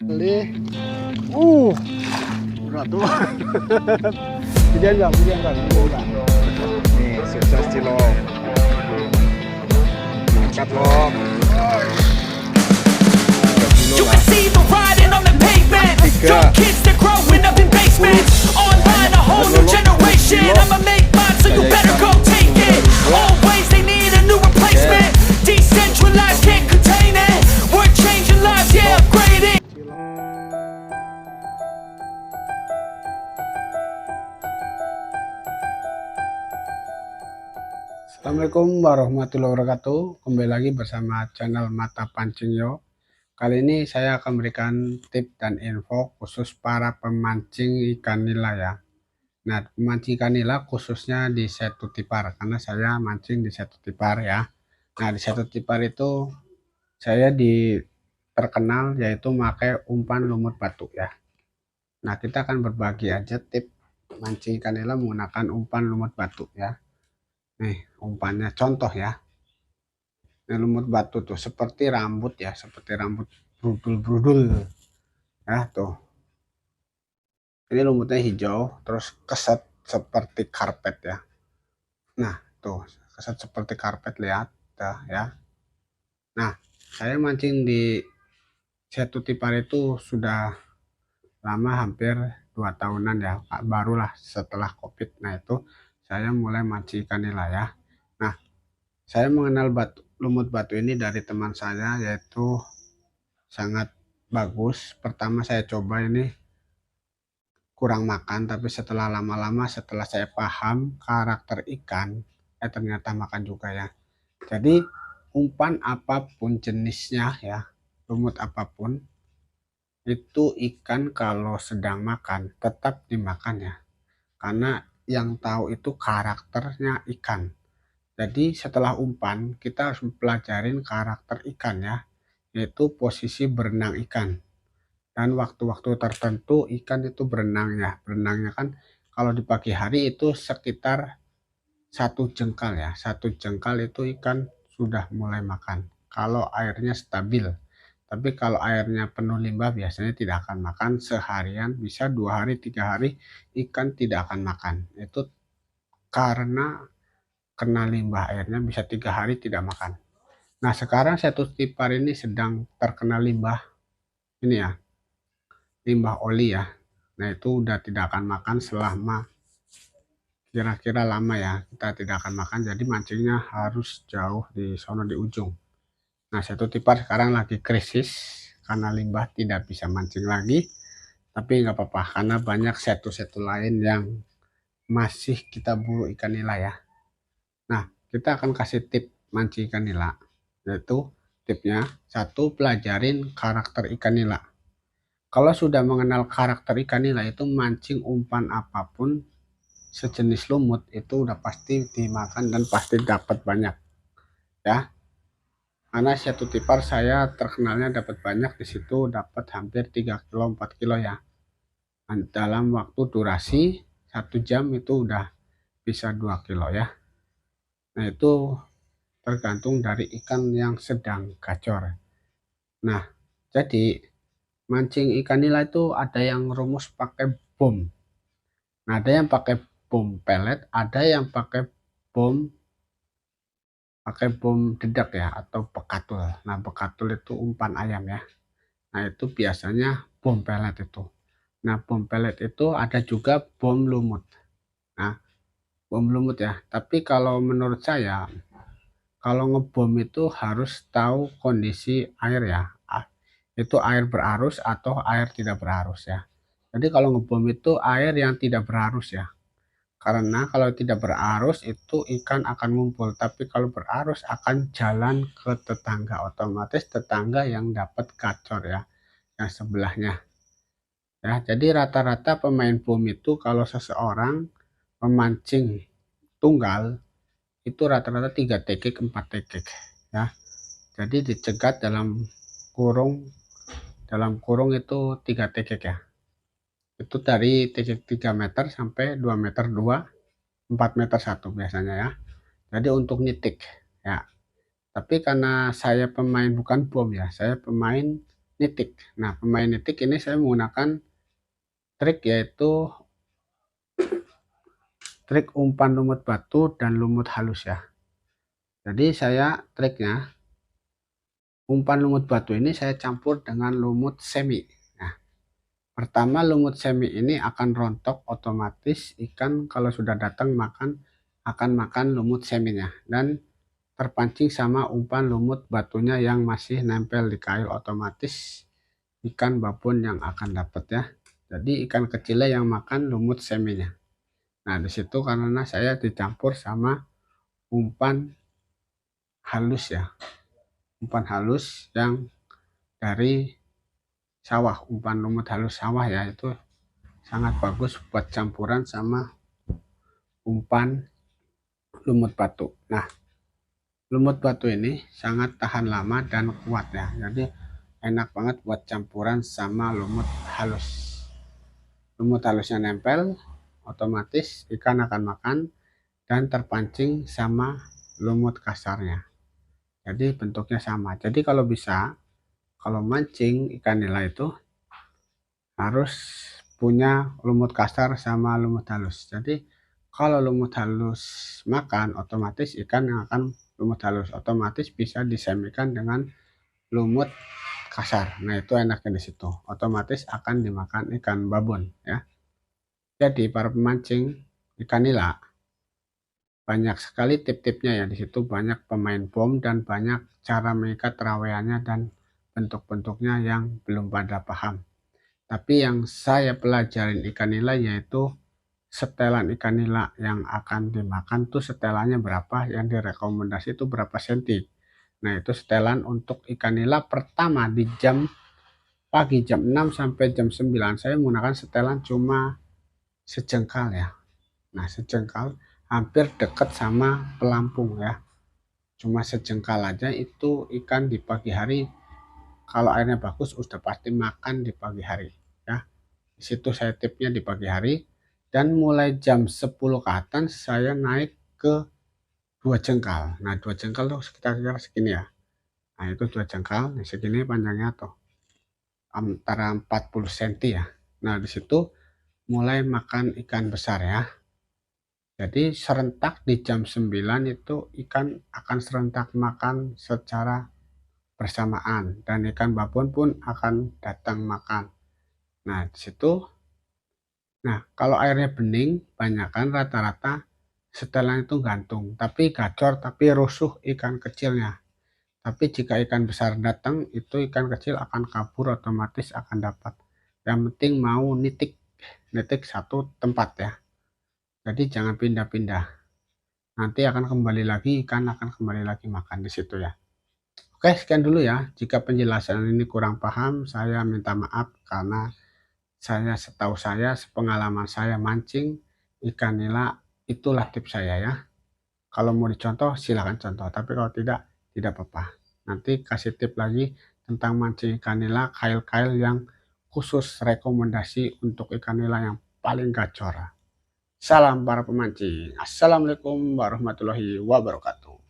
Beli, berat tuh. Hujan nggak? Nih sukses cilok, mantap loh. 3 You kilo can lah. see the riding on the pavement. Young kids, they're growing up in basements. Online, a whole new generation. I'ma make mine, so you better go take it. Always, they need a new replacement. Decentralized, can't contain it. We're changing lives, yeah, upgrading. Assalamualaikum warahmatullahi wabarakatuh. Kembali lagi bersama channel Mata Pancing Yo. Kali ini saya akan memberikan tips dan info khusus para pemancing ikan nila ya. Nah, pemancing ikan nila khususnya di Setu Tipar, karena saya mancing di Setu Tipar ya. Nah, di Setu Tipar itu saya terkenal yaitu pakai umpan lumut batu ya. Nah, kita akan berbagi aja tips mancing ikan nila menggunakan umpan lumut batu ya. Nih, umpannya contoh ya. Ini lumut batu tuh seperti rambut ya, seperti rambut brudul-brudul ya tuh. Ini lumutnya hijau, terus keset seperti karpet ya. Nah, tuh keset seperti karpet, lihat dah ya. Nah, saya mancing di Setu Tipar itu sudah lama, hampir 2 tahunan ya. Barulah setelah Covid. Nah, itu saya mulai mancing ikan nila ya. Nah, saya mengenal lumut batu ini dari teman saya, yaitu sangat bagus. Pertama saya coba ini kurang makan, tapi setelah lama-lama setelah saya paham karakter ikan, ternyata makan juga ya. Jadi umpan apapun jenisnya ya, lumut apapun, itu ikan kalau sedang makan tetap dimakan ya. Karena yang tahu itu karakternya ikan. Jadi setelah umpan kita harus mempelajarin karakter ikan ya, yaitu posisi berenang ikan. Dan waktu-waktu tertentu ikan itu berenangnya kan kalau di pagi hari itu sekitar 1 jengkal ya, 1 jengkal itu ikan sudah mulai makan kalau airnya stabil. Tapi kalau airnya penuh limbah biasanya tidak akan makan seharian, bisa 2 hari 3 hari ikan tidak akan makan. Itu karena kena limbah, airnya bisa 3 hari tidak makan. Nah, sekarang Setu Tipar ini sedang terkena limbah ini ya, limbah oli ya. Nah, itu udah tidak akan makan selama kira-kira lama ya, kita tidak akan makan, jadi mancingnya harus jauh di sono di ujung. Nah, Setu Tipar sekarang lagi krisis karena limbah, tidak bisa mancing lagi, tapi nggak apa-apa karena banyak setu-setu lain yang masih kita buru ikan nila ya. Nah, kita akan kasih tip mancing ikan nila, yaitu tipsnya: 1, pelajarin karakter ikan nila. Kalau sudah mengenal karakter ikan nila itu mancing umpan apapun sejenis lumut itu udah pasti dimakan dan pasti dapat banyak ya. Karena Setu Tipar saya terkenalnya dapat banyak, di situ dapat hampir 3 kilo 4 kilo ya. Dalam waktu durasi 1 jam itu udah bisa 2 kilo ya. Nah, itu tergantung dari ikan yang sedang gacor. Nah, jadi mancing ikan nila itu ada yang rumus pakai bom. Nah, ada yang pakai bom pelet, ada yang pakai bom dedak ya, atau bekatul. Nah, bekatul itu umpan ayam ya. Nah, itu biasanya bom pelet itu. Nah, bom pelet itu ada juga bom lumut. Nah, bom lumut ya. Tapi kalau menurut saya, kalau ngebom itu harus tahu kondisi air ya. Itu air berarus atau air tidak berarus ya. Jadi kalau ngebom itu air yang tidak berarus ya. Karena kalau tidak berarus itu ikan akan ngumpul, tapi kalau berarus akan jalan ke tetangga, otomatis tetangga yang dapat gacor ya, yang sebelahnya. Ya, jadi rata-rata pemain bom itu kalau seseorang memancing tunggal itu rata-rata 3 tekek 4 tekek ya. Jadi dicegat dalam kurung itu 3 tekek ya. Itu dari tekek 3 meter sampai 2 meter 2, 4 meter 1 biasanya ya. Jadi untuk nitik ya. Tapi karena saya pemain bukan bom ya, saya pemain nitik. Nah, pemain nitik ini saya menggunakan trik, yaitu trik umpan lumut batu dan lumut halus ya. Jadi triknya umpan lumut batu ini saya campur dengan lumut semi. Nah, pertama lumut semi ini akan rontok, otomatis ikan kalau sudah datang akan makan lumut seminya dan terpancing sama umpan lumut batunya yang masih nempel di kail, otomatis ikan babon yang akan dapat ya. Jadi ikan kecilnya yang makan lumut seminya. Nah, disitu karena saya dicampur sama umpan halus ya. Umpan halus yang dari sawah, umpan lumut halus sawah ya, itu sangat bagus buat campuran sama umpan lumut batu. Nah, lumut batu ini sangat tahan lama dan kuat ya, jadi enak banget buat campuran sama lumut halus. Lumut halusnya nempel, otomatis ikan akan makan dan terpancing sama lumut kasarnya, jadi bentuknya sama. Jadi kalau bisa, kalau mancing ikan nila itu harus punya lumut kasar sama lumut halus. Jadi kalau lumut halus makan, otomatis ikan yang akan lumut halus otomatis bisa disemikan dengan lumut kasar. Nah, itu enaknya di situ. Otomatis akan dimakan ikan babon ya. Jadi para pemancing ikan nila, banyak sekali tip-tipnya ya, di situ banyak pemain bom dan banyak cara mengikat raweannya dan bentuk-bentuknya yang belum pada paham. Tapi yang saya pelajarin ikan nila yaitu setelan ikan nila yang akan dimakan tuh setelannya berapa, yang direkomendasi itu berapa senti. Nah, itu setelan untuk ikan nila pertama di jam pagi, jam 6 sampai jam 9 saya menggunakan setelan cuma sejengkal ya. Nah, sejengkal hampir dekat sama pelampung ya. Cuma sejengkal aja, itu ikan di pagi hari kalau airnya bagus udah pasti makan di pagi hari ya. Di situ saya tipnya di pagi hari, dan mulai jam 10 ke atas saya naik ke 2 jengkal. Nah, 2 jengkal tuh sekitar segini ya. Nah, itu 2 jengkal, nah segini panjangnya tuh antara 40 cm ya. Nah, di situ mulai makan ikan besar ya. Jadi serentak di jam 9 itu ikan akan serentak makan secara bersamaan dan ikan babon pun akan datang makan. Nah, di situ, nah kalau airnya bening banyakan rata-rata setelan itu gantung, tapi gacor, tapi rusuh ikan kecilnya. Tapi jika ikan besar datang, itu ikan kecil akan kabur, otomatis akan dapat. Yang penting mau nitik, nitik satu tempat ya. Jadi jangan pindah-pindah. Nanti akan kembali lagi, ikan akan kembali lagi makan di situ ya. Oke, sekian dulu ya. Jika penjelasan ini kurang paham, saya minta maaf karena setahu saya, sepengalaman saya mancing ikan nila, itulah tips saya ya. Kalau mau dicontoh silahkan contoh, tapi kalau tidak, tidak apa-apa. Nanti kasih tip lagi tentang mancing ikan nila, kail-kail yang khusus rekomendasi untuk ikan nila yang paling gacor. Salam para pemancing. Assalamualaikum warahmatullahi wabarakatuh.